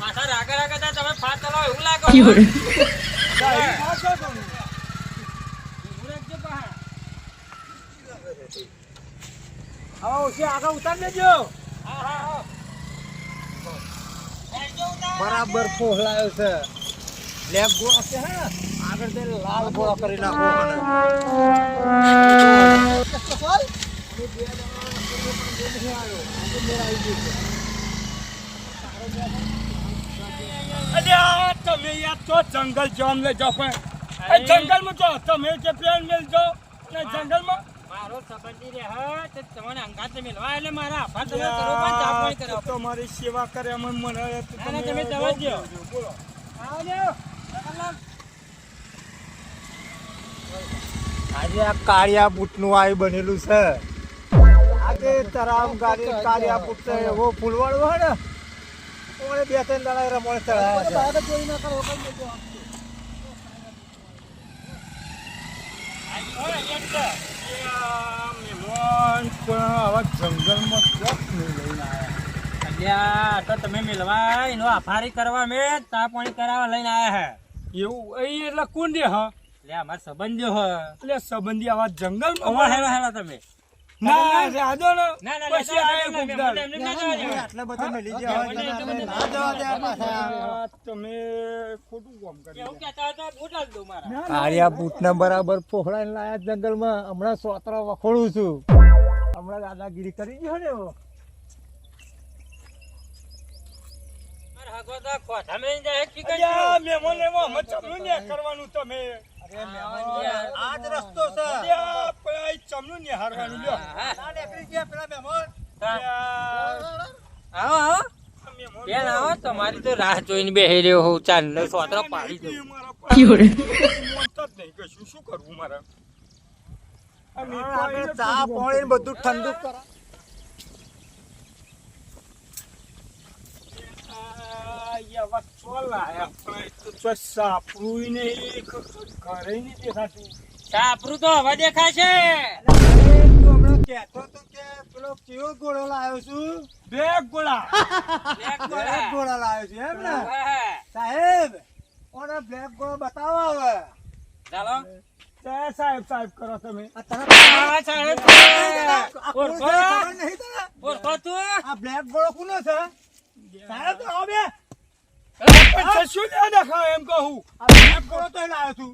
પાછા રાગા રાગા તા તમે ફાટ ચલાવો એવું લાગે આગળ ઉતાર દેજો. બરાબર પોહલાયો છે. લેગ ગોળો છે હે આગળ તે લાલ ગોળો કરી નાખો મને. અલ્યા તમે યાર તો જંગલ જામ લે જાવ પણ જંગલમાં જો તમે કે પ્લેન મેલ જો ને જંગલમાં મારો સંબંધી રે હા તે તમને અંગાતે મિલવા એટલે મારા આભાર તમે કરો પણ ચાપણી કરો તમારી સેવા કરે મને મને અને તમે જવા દો બોલો આવજો આજે આ કાળિયા બૂટનું આય બનેલું છે. આજે તરામ ગાડી કાળિયા બૂટ છે એવો ફૂલવાળો હે ને ઓણે બે ત્રણ દાડા રમણ ચડાયા છે. કોઈ ના કરો કઈ દેજો. મહેમાન પણ આવા જંગલમાં ક્યાંક નહીં લઈને આવ્યા. અલ્યા તો તમે મિલવા એનો આભારી કરવા મે ચા પાણી કરાવવા લઈને આયા હે એવું અહીં એટલે કોણ દે હા લે અમાર સંબંધીઓ હે એટલે સંબંધી આવા જંગલમાં ઓવા હેવા હેવા તમે ના રાધો ને ના પછી આવે ગુમદાર. આટલા બધા મેલી જવા ના જવા દે પાછા. તમે ખોટું કામ કરી એવું કહેતા હતા બોટાલ દો મારા કાળિયા બૂટને બરાબર પોહળાઈને લાયા જંગલમાં. હમણાં સોતરા વખોડું છું. હમણાં દાદાગીરી કરી ગયો ને એવો. મારા હગોદા ખોઠા મેં જાય કી કરી અલ્યા મહેમાન એવો અમે ચમનું ને કરવાનું તમે આજ રસ્તો છે. અલ્યા પણ આ ચમનું ને હારવાનું લ્યો ના નીકળી ગયા પેલા મહેમાન. આવો આવો બેન આવો તમારી તો રાહ જોઈને બેહી રહ્યો હું ચાલ સોતરો પાડી દઉં શું કરવું મારે આગળ ચા પાણી ને બધું ઠંડુ કરા. સાપરું તો હવે દેખાય છે તું હમણાં કહેતો તો કે પેલો કેવો ઘોડો લાવ્યો છું. બે ગોળા બ્લેક ઘોડો લાવ્યો છું એમ ને સાહેબ. ઓને બ્લેક ઘોડો બતાવો હવે. ચાલો સાહેબ સાહેબ કરો તમે આ તને આ સાહેબ આ કોણ છે? ખબર નહીં તને? ઓળખો તું આ બ્લેક ઘોડો કોનો છે? સાહેબ તો આવો બે. શું લ્યા દેખાવ એમ કહું આ બ્લેક ઘોડો તો લાવ્યો છું.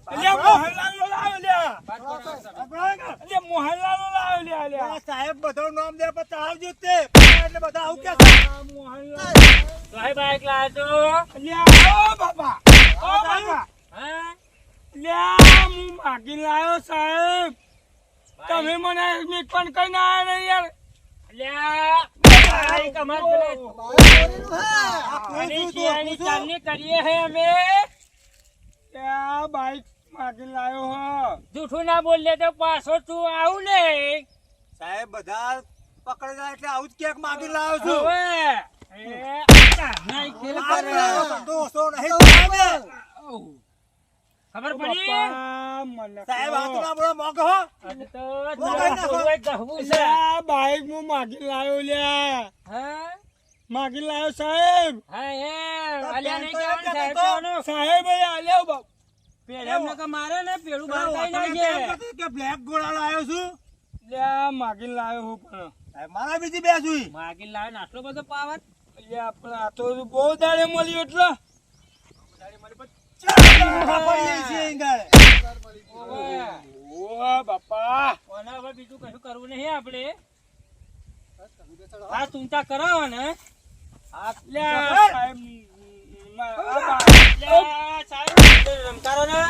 અલ્યા મોહનલાલ નો લાવ્યો લ્યા આપણા અલ્યા મોહનલાલ નો લાવ્યો લ્યા લ્યા આ સાહેબ બધું નામ દે પણ આવજો તે એટલે બધા આવું કે છે. મોહનલાલ સાહેબ બાઈક લાવ્યો તો અલ્યા ઓ બાપા ઓ બાપા હા લ્યા હું માગી લાવ્યો સાહેબ તમે મને એડમિટ પણ કઈ ના આવ્યા નહીં યાર અલ્યા બાઈક અમાર પેલા આની શિયાળની ચાલની કરીએ હે અમે લ્યા બાઈક માગી લાવ્યો હ જૂઠું ના બોલે તો પાછો તું આવું ને સાહેબ બધા પકડી જાય એટલે આવું જ કેક માગી લાવ્યો છું. હવે નહીં ખેલ કરે. દોસ્તો નહીં સાહેબ. ખબર પડી બાપા, મને સાહેબ કહો. હાથના બળો મોગો હો. આજે તો મોગાઈ નાખો. થોડું એક ગહવું છે લ્યા બાઈક હું માગી લાવ્યો લ્યા હા માગી લાવ્યો સાહેબ હા એમ અલ્યા નહીં તો કહેવાનું એમ સાહેબ કહેતો. કહેવાનું. સાહેબ અહીંયા આલ્યો બાપ પેલા એમને કે મારે ને પેલું બહાર કાઢી તમે નાખે. કેમ કહેતો કે બ્લેક ઘોડા લાવ્યો છું. લ્યા માગી લાવ્યો હું પણ સાહેબ, મારા બીજી બે જોઈ. માગી લાવે ને આટલો બધો પાવર લ્યા પણ આ તો બહુ દાડે મળ્યો એટલે પડીએ છીએ ઈંગાળે. ઓ બાપા કોના હવે બીજું કશું કરવું નહીં આપણે આ ચૂંટા કરાવો ને લ્યા સાહેબ લ્યા, સાહેબ રમતારો ને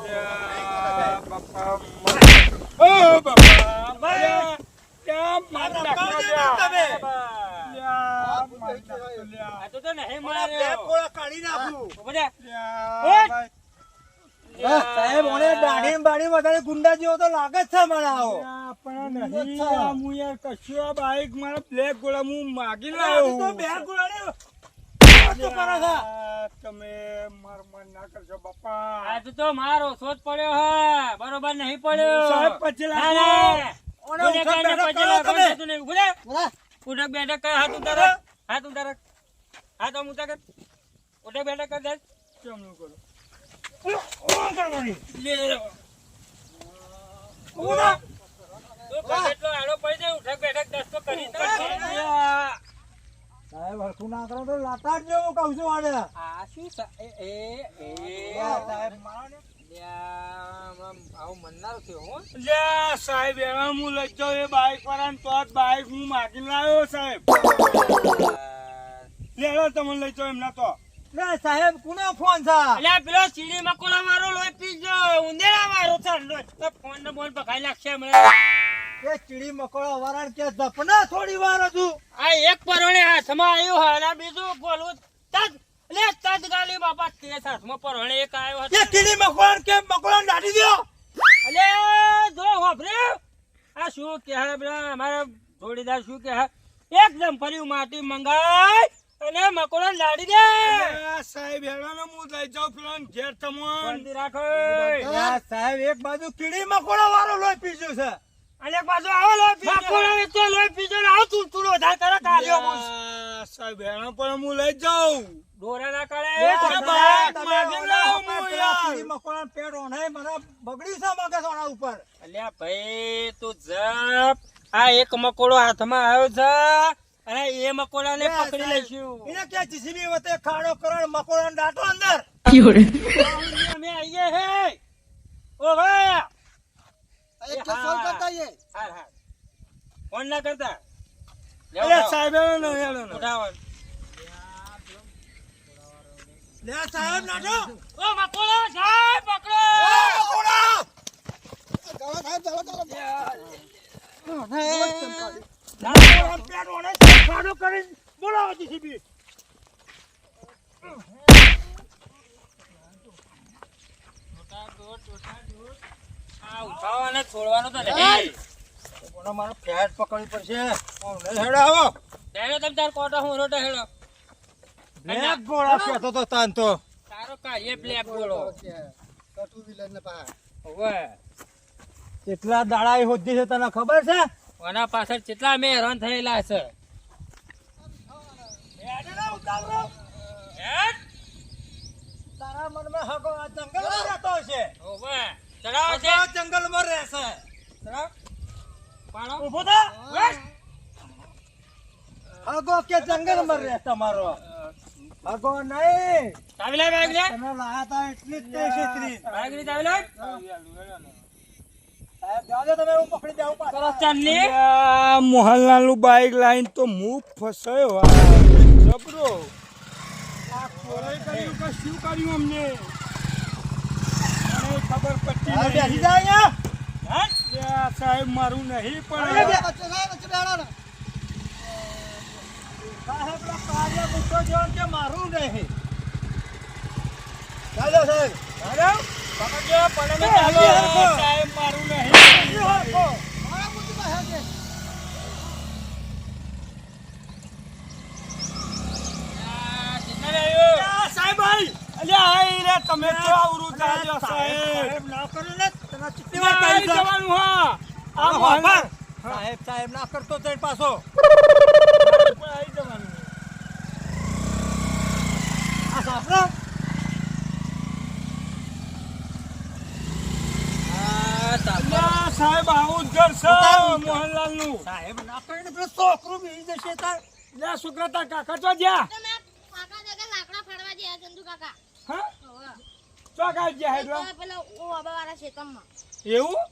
લ્યા બાપા ઓ બાપા લ્યા માર નાખો લ્યા તમે. લ્યા માર નાખો લ્યા આ તો નહીં મારા બ્લેક માર્યો ઘોડા કાઢી નાખું. બધા લ્યા સાહેબ ઓને દાઢી ને બાઢી વધારે ગુંડા જેવો તો લાગે જ છે મને આવો. પણ નહીં હું યાર કશું આ બાઈક મારા બ્લેક ગોળા હું માગી તો લાવ્યો બ્લેક ઘોડાને શું કરો છો? તમે માર મન ના કરશો બાપા આજ તો મારો શોધ પડ્યો હે બરોબર નહીં પડ્યો સાહેબ પછી ના, લાગો ના. ઓને ઉઠક ઉઠક બેઠક બેઠક પછી કરો લાગવાનું તમે. થતું નહીં. ઉભો રે. ઉઠક બેઠક કર, હાથ ઉતારો. હાથ ઉતારો. હા તો હું કર ઉઠે બેઠા કર દે કેમનું કરો એટલો આડો પડી જાય ઉઠક બેઠક દસ તો કરી દે. સાહેબ હરખું ના કરો તો લાતા જ જેવું કહું છું આને. આ શું સાહેબ મારો ને. આવું મનનાર થયો હો. લ્યા સાહેબ એવા હું લઈ જાઉં એ બાઈક વાળાને તો જ બાઈક હું માગીને લાવ્યો સાહેબ લેલો તમને લઈ જાઉં એમના તો લે સાહેબ કોનો ફોન છે? અલ્યા પેલો ચીડી મકોડા મારો લોહી પીજો ઉંદેડા મારો છે લોહી ફોન ને બોલ પકાઈ નાખશે હમણાં. એ ચીડી મકોડા વાળાને કે જપના થોડી વાર હજુ. આ એક પરોણે હાથમાં આવ્યું હોય અને બીજું બોલવું તદ લે તદ ગાલી બાપા તે હાથમાં પરોણે એક આવ્યો એ હતો. ચીડી મકોડા કે મકોડા દાટી દો. અલે જો હોભરે આ શું કહે પેલા અમારા જોડીદાર શું કહે એકદમ ફરી માટી મંગાય અને મકોડા લાડી દે. લ્યા સાહેબ હેરાનો હું લઈ જાઉં પેલા ઘેર તમોન શાંતિ રાખો. યા સાહેબ એક બાજુ કીડી મકોડા વાળો લોહી પીજ્યું છે. અને પાછો આવો લોહી પીજો મકોડા ને તો લોહી પીજો ને આવો તું વધારે કરે કાલ્યો બોલ. લ્યા સાહેબ હેરાનો પણ હું લઈ જાઉં દોરા ના કરે બાઈક માગીને લાવું હું પેલા યાર ચીડી મકોડા પેટ ઓનાય મને બગડી છે મગજ ઓના ઉપર. અલ્યા ભાઈ તું જપ આ એક મકોડો હાથમાં આવ્યો છે અને એ મકોડા ને પકડી લઈશું. એને કે જીસીબી વતે ખાડો કરણ મકોડા દાટો અંદર. અમે આઈએ હે ઓ ભાઈ હાર હાર ફોન ના કરતા લ્યા સાહેબ હેરાનો હેરાનો ઉઠાવો. લે સાહેબ નાટો. ઓ મકોડો સાહેબ પકડો. મકોડા પેટ ઓનાય ખાડો કરીને બોલાવો જીસીબી. આ ઉઠાવવાને છોડવાનો તો નહીં. કોનો મારો પેટ પકડવી પડશે. ઓને હેડો આવો. તેનો તમ તાર કોટો હું રોટો હેડો. બ્લેક ગોળા કહેતો તો તાન તો. તારો કાઢીએ બ્લેક બોલો. ઓવે કેટલા દાડા એ હોદી છે તને ખબર છે? આના પાછળ કેટલા અમે હેરાન થયેલા છે. હેડ. તારા મનમાં હગો આ જંગલમાં રહેતો છે. ઓવે ચડાવો છે. હગો જંગલમાં રહેશે. ચડાવ. પાડો. ઊભો થા. હગો કે જંગલમાં રહે તમારો. હગો નહીં. ચાવી લાવ બાઈક લે. તમે લાયા તા એટલી જ તે છેતરી. બાઈક ની ચાવી લાવ. સાહેબ જાઓ દે તમે હું પકડી જાઉં પાછો. સરસ ચાલની. લ્યા મોહનલાલનું બાઈક લાઈન તો હું ફસાયો જબરો આ ચોરાઈ કર્યું કે શું કર્યું અમને મને ખબર પડતી સાહેબ બેસી નહીં. જા અહીંયા. લ્યા સાહેબ મારું નહીં અરે પણ બે. સાહેબ લો કાર્ય ગુસ્સો જોન કે મારું નહીં. ચાલો સાહેબ. પકડજો પડે ને એ, ચાલો. એ હરખો. સાહેબ મારું નહીં ઈ હરખો. આ કેટલા આવ્યો. લ્યા સાહેબ ભાઈ અલ્યા આઈ રે તમે તો આવરું ચાલ્યો સાહેબ સાહેબ ના કરો ને તને ચિત્તી વાર આઈ કહી દઉં. જવાનું હા આ આ મોહનલાલ વાપર. સાહેબ સાહેબ ના કરતો તો પાછો. પણ આઈ જવાનું આ સાપરો. આ તાપ. લ્યા સાહેબ આવું જ ઘર છે ઉતાર. મોહનલાલનું સાહેબ ના કરીને પેલો છોકરો બેસી જશે તાર. લ્યા છોકરા તા કાકા તો જ્યાં તમે કાકા જગ્યા લાકડા ફાડવા ગયા ચંદુ કાકા હા હોવે. ચોકા જ્યાં હેડવા તો પેલા ઓ વાળા ખેતરમાં એવું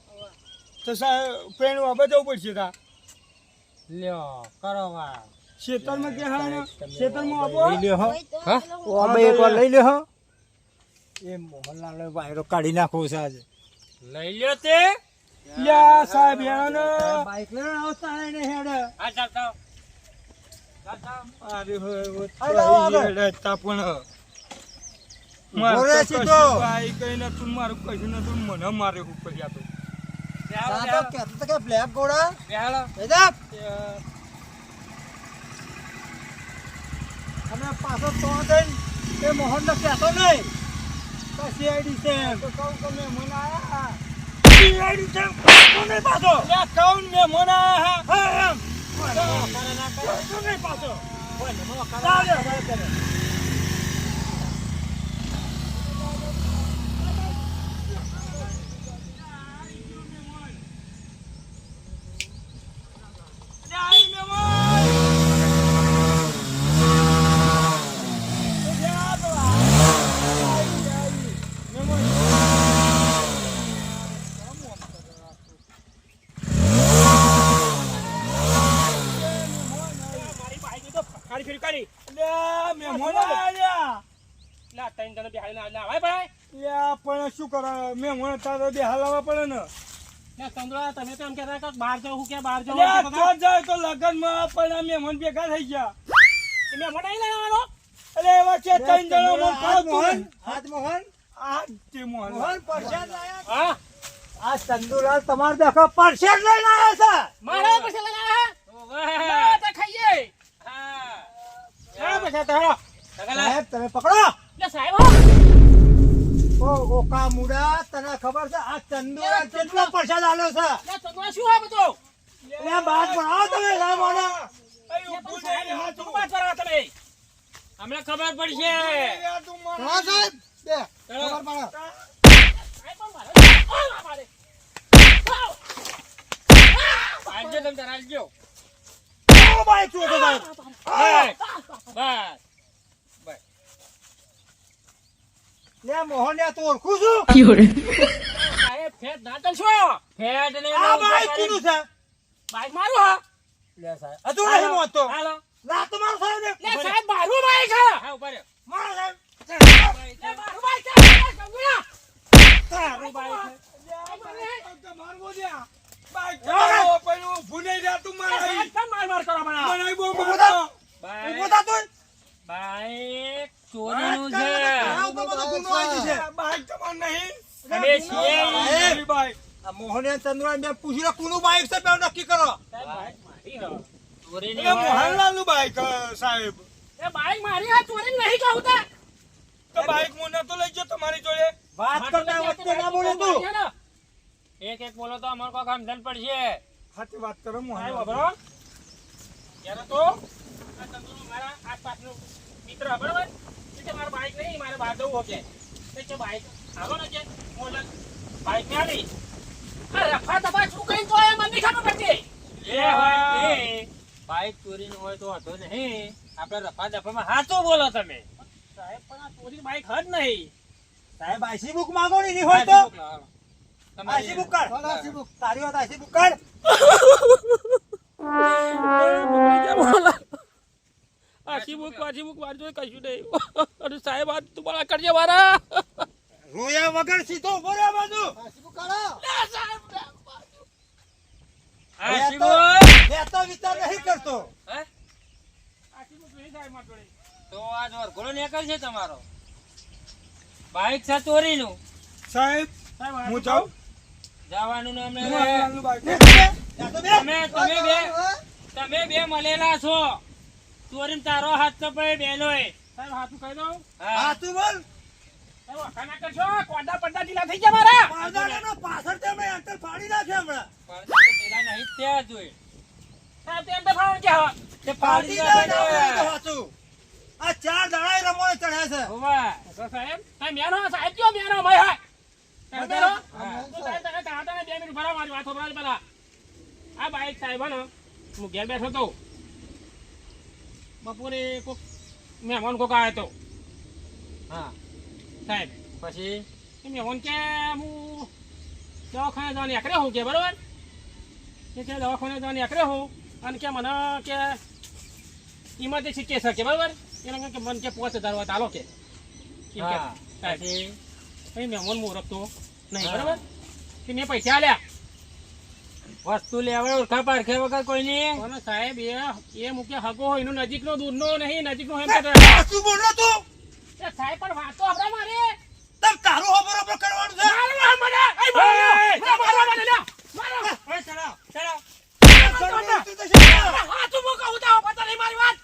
તો સાહેબ પેણ વાબા જવું પડશે તા લ્યો કરો વા. ખેતરમાં કે હા ખેતરમાં આવો લઈ લ્યો હો. હોય તો હા? પેલો ઓ અમે એકવાર લઈ લ્યો હો. એ મોહનલાલ વાયરો કાઢી નાખવો છે આજે. લઈ લ્યો તે. લ્યા સાહેબ યાર બાઈક લઈને આવતા હોય ને હેડ. હા ચાલતા. અરે હોય હાલો, આગળ. તા પણ બોલે સીધો. ભાઈ કઈ નતું મારું કશું નતું મને મારે ઉપર ગયા દાદા કહેતો તો કે બ્લેક ઘોડા. બેહાડો. બેજા. અને પાછો તો જઈને એ મોહનને કહેતો નહીં. તો CID છે એમ. તો કહું કે મહેમાન આયા CID છે એમ કહેતો નહીં પાછો. લ્યા કહું ને મહેમાન આયા હા એમ. ના કરે ના કરે. કહેતો નહીં પાછો. મારી બાઈક તો ફકારી ફેરી કરી લ્યા, મહેમાન આયા. લા તઈને તને બેહાડીને આલે આવે ભાઈ લ્યા, પણ શું કરે મહેમાન તારે બે હલાવવા પડે ને. લે ચંદ્રા તમે તો એમ કહેતા કે બહાર જાઉં કે બહાર જાઉં લ્યા, કે તો જાય તો લગનમાં પણ આ મહેમાન ભેગા થઈ ગયા. તમે મને નહીં લેવાનો એટલે એવા છે ત્રણ જણા મને ફાવતું મોહન નહીં. હાથ મોહન આ તે મોહન. મોહન પરસેદ લાયા હા આ ચંદુલાલ તમાર દેખો પરસેદ લઈને આવ્યા મારા પછી લગાયા તો ખાઈએ હા હા પછી તો હેડો છે સાહેબ તમે પકડો લે સાહેબ ઓ ઓકા મુડા તને ખબર છે આ ચંદુલાલ કેટલો પરસેદ આલ્યો છે લે ચંદ્રા શું આ બધું એટલે બાદ ભણાવો તમે સાહેબ મને અય, ઊભું થઈ જા, હાથ ઉભા કરો તમે હમણાં ખબર પડશે લ્યા, તું મારા- સાહેબ બે ચલો. ખબર પડો સાહેબ પણ મારે આવજો તમે તાર આવજો ઓ ભાઈ શું છે સાહેબ બસ લે મોહન ને તો ઓળખું છું સાહેબ ફેટ ના ચાલશો ફેટ ને આ ભાઈ કોનું છે બાઈક મારું હા લે સાહેબ હજુ નહીં મોતો હાલો ના તમારો સાહેબ લે સાહેબ મારું બાઈક હા હા ઉપર મારો સાહેબ લે મારું બાઈક છે સમજ્યા તારું બાઈક તમારું બોલ્યા. બાઈક ચલાવો, પણ ઊભું નહીં રહેતું મારા. સાહેબ કેમ માર કરો બના મને બહુ ઊભો મારતો. ઊભો થા તું બાઈક ચોરીનું છે આ ઉપર બધો ગુનો આવી છે આ બાઈક તમારું નહીં. અમે છીએ મારી બાઈક. આ મોહન ને ચંદ્રલાલ મેં પૂછી લે કોનું બાઈક છે બે નક્કી કરો સાહેબ બાઈક મારી હા ચોરીની એટલે હોય. મોહનલાલનું બાઈક, સાહેબ. એ બાઈક મારી હા ચોરી નહીં કહું તા તો બાઈક હું નતો લઈ ગયો તમારી જોડે. વાત કરતા વચ્ચે ના બોલે તું એક એક બોલો તો અમારે કોઈ સમજણ પડશે સાચી વાત કરો સાહેબ મોહનલાલ. વાપરો ત્યારે તો આ તંદુરો મારા આસપાસનો મિત્ર બરાબર એટલે મારું બાઈક નહીં મારે બહાર જવું હોકે કે બાઈક આવો ને કે મોલક બાઈક ને આવી આ રફા દફા શું કઈ તો એ મને ખબર પડતી એ હોય એ બાઈક ચોરીનું હોય તો હતો નહીં આપણે રફા દફામાં હાચું બોલો તમે સાહેબ પણ આ ચોરી બાઈક હદ નહીં સાહેબ આઈસી બુક માંગો ને નહીં હોય તો આઈસી બુક કાઢ આઈસી બુક તારી વાત આઈસી બુક કાઢ આછી બુક વાંચો કશું નહીં અરે સાહેબ આ તું બળા કરજે મારા રોયા વગર સીધો ઉભો રહે બાજુ આઈસી બુક કાઢો આછી તો બુક મેં તો વિચાર નહીં કરતો હે આછી બુક નહીં સાહેબ માર જોડે તો આજ વરઘોડો નીકળ છે તમારો બાઈક છે ચોરીનું સાહેબ હું જાઉં. જવાનું ને અમને મોહનલાલનું બાઈક. ત્યાં તો બે તમે બે મળેલા છો ચોરીને તારો હાથ તો પડે બેલોય સાહેબ હાથું કહી દઉં હા તું બોલ સાહેબ વખા ના કરશો કોડા પડદા ઢીલા થઈ ગયા મારા પાદાડાનો પાછળ તે મેં અંતર ફાડી નાખ્યો હમણાં પડદા તો પેલા નહીં જ ત્યાં જોઈ સાહેબ તેમ તો ફાવણ કે હા તે ફાડી પાડી નાખ્યો દે હાચું. આ ચાર દાડા રમોળે ચડ્યા છે હોવા તો સાહેબ તમે મેનો સાહેબ કયો મેનો મય હા તમે મેનો તો સાહેબ તમે તાતા 2 મિનિટ ભરા મારી વાતો ભરા પેલા આ બાઈક સાહેબ ને હું ઘેર બેઠો તો બપોરે કોક મહેમાન કોક આવ્યો તો હા સાહેબ પછી એ મહેમાન કે હું દવાખાને જવાની આખરે હું કે બરોબર કે દવાખાને જવાની આખરે હું અને કે મને કે ઇમરજન્સી કેસ કે બરોબર એને કે મને કે 5000 વાત આલો કે પછી મહેમાન મુહૂર્ત તો નહીં બરોબર કે મેં પૈસા આલ્યા વસ્તુ લેવા ઓળખા પારખે વગર કોઈ નહીં અને સાહેબ એ મૂકે હગો હોય એનું નજીકનો દૂરનો નહીં નજીકનો એમ કે શું બોલ રહ્યો તું સાહેબ પણ વાતો આપડા મારે તમ તારું હો બરોબર કરવાનું છે મારો મને એ મારો મને લે મારો એ ચલાવ હાથ મો કહું તો પતા નહીં મારી વાત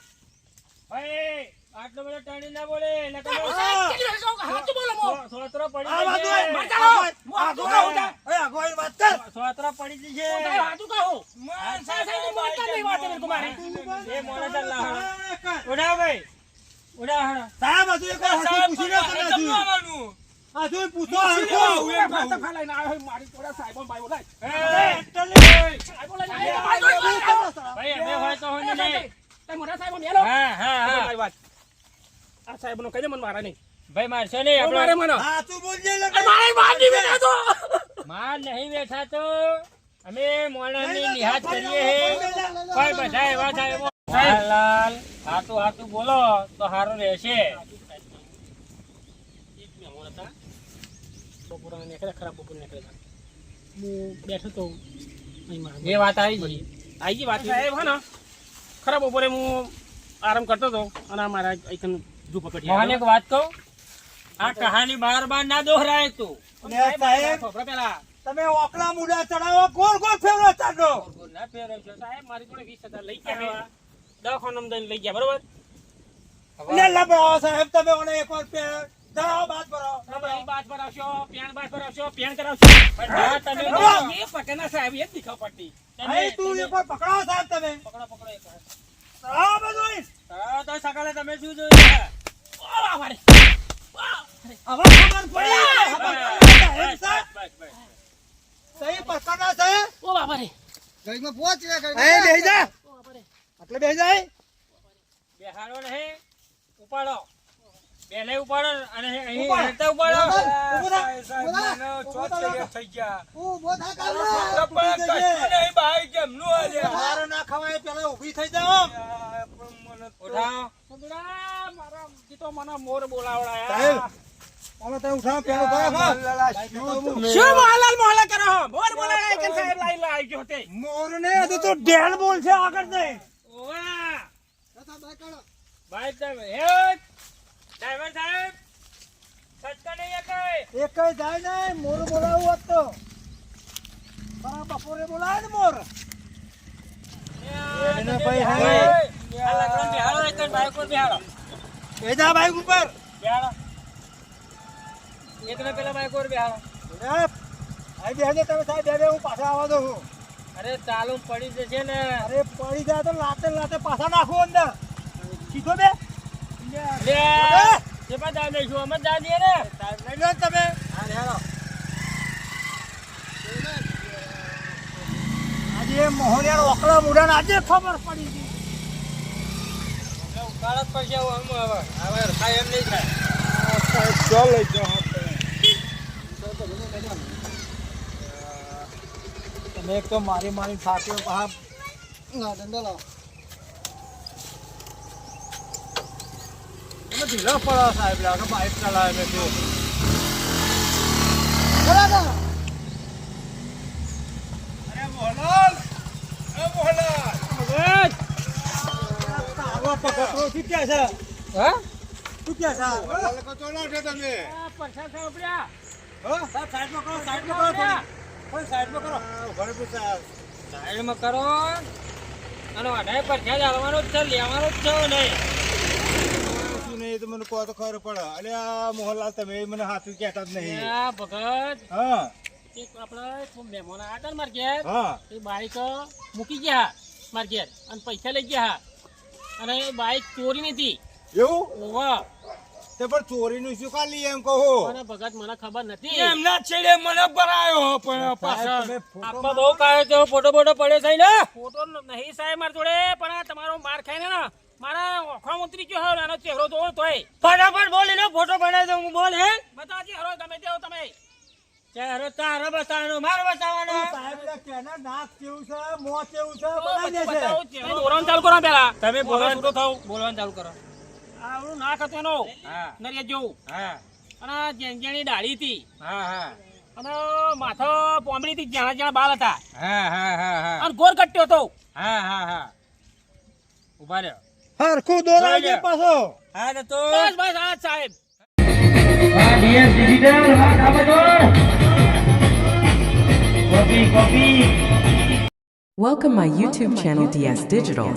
એ આટલો બધો ટણી ના બોલે એટલે કે હાથ બોલો મો સોતરો પડી આ બાજુ જાય આ ભાગવાની વાત કર. સોતરા પડી જશે. તારે હાચું કહું. સાહેબ, સાહેબ, બોલતા જ નહીં વાત એમ તમારે. એ મોને ચાલ લાવો. ઉડાવ ભાઈ. ઉડાવ હળો. સાહેબ, હજુ એક વાર હજુ પૂછી લો તમે હજુ. હજુ પૂછો હરખું. માથા ફાલાઈને આવ્યો હોય, મારી જોડે સાહેબો ભાઈ બોલાય. સાહેબો લઈને આવ્યો. ભાઈ અમે હોય તો હોય નહીં. તમે મોટા સાહેબો મેલો. હા હા હા. મારી વાત. આ સાહેબનો કહીને મને મારા નહીં. ભાઈ મારશો નહીં મારે આપણે. મને. હા, તું બોલજે લે. મારે મારી બેઠા તો. માર નહીં બેઠા તો અમે મોણાની નિહાત કરીએ હે. કોઈ બધા એવા સાહેબો. લાલ હાતું હાતું બોલો તો સારું રહેશે. એક મહેમાન હતા. બપોરે નીકળ્યા, ખરાબ બપોરે નીકળ્યા. હું બેઠો તો અહીં મારા એ વાત આવી ગઈ. આઈ ગઈ વાત. સાહેબ હા ને ખરાબ બપોરે હું આરામ કરતો હતો અને આ મારા અહીં જુ પકડી મોહન એક વાત કહું, આ કહાની બાર બાર ના દોહરાય તું. લે સાહેબ, પેલા તમે ઓકલા મુડા ચડાવો, ગોળ ગોળ ફેરવો ચાલો. ના ફેરવશો. સાહેબ મારી જોડે 20,000 લઈ ગયા. દવાખાનામાં દઈને લઈ ગયા બરોબર. લે લબડાવો સાહેબ, તમે મને એક વાર ધરાવો બાદ ભરો. તમે અહીં બાજ ભરાવશો, પેણ બાજ ભરાવશો, પેણ કરાવશો. પણ ના તમે એ પટેના સાહેબ એ જ દીખાવ પડતી. અહીં તું એક વાર પકડાવો સાહેબ તમે. પકડો પકડો એક વાર. ધરાવો બધું. તો સકાળે તમે શું જોયું? ઓ બાબા રે. હવે ખબર પડી. સાહેબ, સાહેબ, બસ બસ. સહી પકડના છે. ઓ બાબા રે. અહીં બેહી જા. ઓ બાબા રે. એટલે બેહી જાય. બેહાડો નહીં, ઉપાડો. બેલે ઉપાડો અને અહીં ઉપાડ. હેઠળ ઉપાડો. ઉભો થા. મારો ના ખવાય પેલા ઊભી થઈ જાઓ. ઉઠાવો. સંદુડા, મારા જીતો મને મોર બોલાવડાયા. સાહેબ, ઓલો તમે ઉઠાવો પેલો ભાઈ. શું મોહનલાલ મોહલ્લા કરો હો? મોર બોલાવડાયા કે સાહેબ લાઈ ગયો તે. મોર ને હજુ તો ઢેલ બોલ છે આગળ નહીં. ઓવા. ભાઈ તમે હેટ. ડ્રાઈવર સાહેબ સચકા નહીં એકાય. એક કઈ જાય નહીં, મોર બોલાવું હોત તો મારા બપોરે બોલાવે ને મોર. એને ભાઈ આ હવે લાકડાને બેહાડો એક જ બાઈક પર બેહાડો. એ જા બાઈક ઉપર. બેહાડો. એકને પેલા બાઈક પર બેહાડો. અહીં બેહજો તમે સાહેબ, બે હું પાછા આવવા દઉં છું. અરે ચાલુ પડી જશે ને. અરે પડી જાય તો લાતે લાતે પાછા નાખું અંદર. સીધો બે. લે જે પણ દાવ દઈશું અમે દાવ દઈએ ને. લઈ લો ને તમે. આજે મોહનિયાર ઓકળા મુડાને આજે ખબર પડી ગઈ. ઉકાળો જ પડશે આમ હવે. હવે થાય એમ નહીં થાય. તમે એક તો મારી મારી સાથે તમે ઢીલો પડો સાહેબ, લાગે બાઈક ચલાવે છે. અરે મોહનલાલ, એ મોહનલાલ. તારો પગથરો શું કે છે? હા? શું કે છે? આ પરસા સાહેબ ઉપડ્યા. સાહેબ, સાઈડમાં કરો, સાઈડમાં કરો થોડી. થોડી સાઈડમાં કરો. સાઈડમાં કરો. અને વાડાએ પર છે આવવાનો જ છે, લેવાનો જ છે નહીં. શું નહીં તો મને કહો તો ખબર પડે. અલે આ મોહનલાલ, તમે મને હાથું કહેતા જ નહીં. આ ભગત હા એક આપણે મહેમાન આવ્યા હતા ને મારા ઘેર. હા. એ બાઈક મૂકી ગયા મારા ઘેર અને પૈસા લઈ ગયા અને એ બાઈક ચોરી નથી. એવું? ઓવા. તે પણ ચોરીનું શું કાલી એમ કહો? અને ભગત મને ખબર નથી. એમના છેડે મને ભરાયો પણ સાહેબ, તમે ફોટો આપવા બહુ કાયો તો ફોટો બોટો પડ્યો છે ને. ફોટો નહીં સાહેબ મારા જોડે, પણ આ તમારો માર ખાઈને ને મારા ઓખા ઉતરી ગયો હોય એનો ચહેરો જોવો તોય. ફટાફટ બોલી ને ફોટો બનાવી દઉં હું. બોલ હે બતાવો ચહેરો ગમે તેવો તમે. ચહેરો તારો બતાવવાનો મારો બતાવવાનો. સાહેબને કેના નાક કેવું છે, મોં કેવું છે, તો બનાવી બધું દેશે. બતાવો ચહેરો. દોરવાનું ચાલુ કરો પેલા. તમે બોલવાનું છૂટો થાવ. બોલવાનું ચાલુ કરો. આવડું નાક હતું એનો હા નરિયા જેવું હા અને જેણી ડાળી હતી હા હા અને માથો પોમડી હતી, જ્યાં જ્યાં બાલ હતા હા હા હા હા અને ગોર કટ્યો હતો. હા હા હા ઉભા રહ્યો. હરખું દોરાઈ જાય પાછો. હા તો બસ બસ આ જ સાહેબ. Welcome my YouTube channel DS Digital.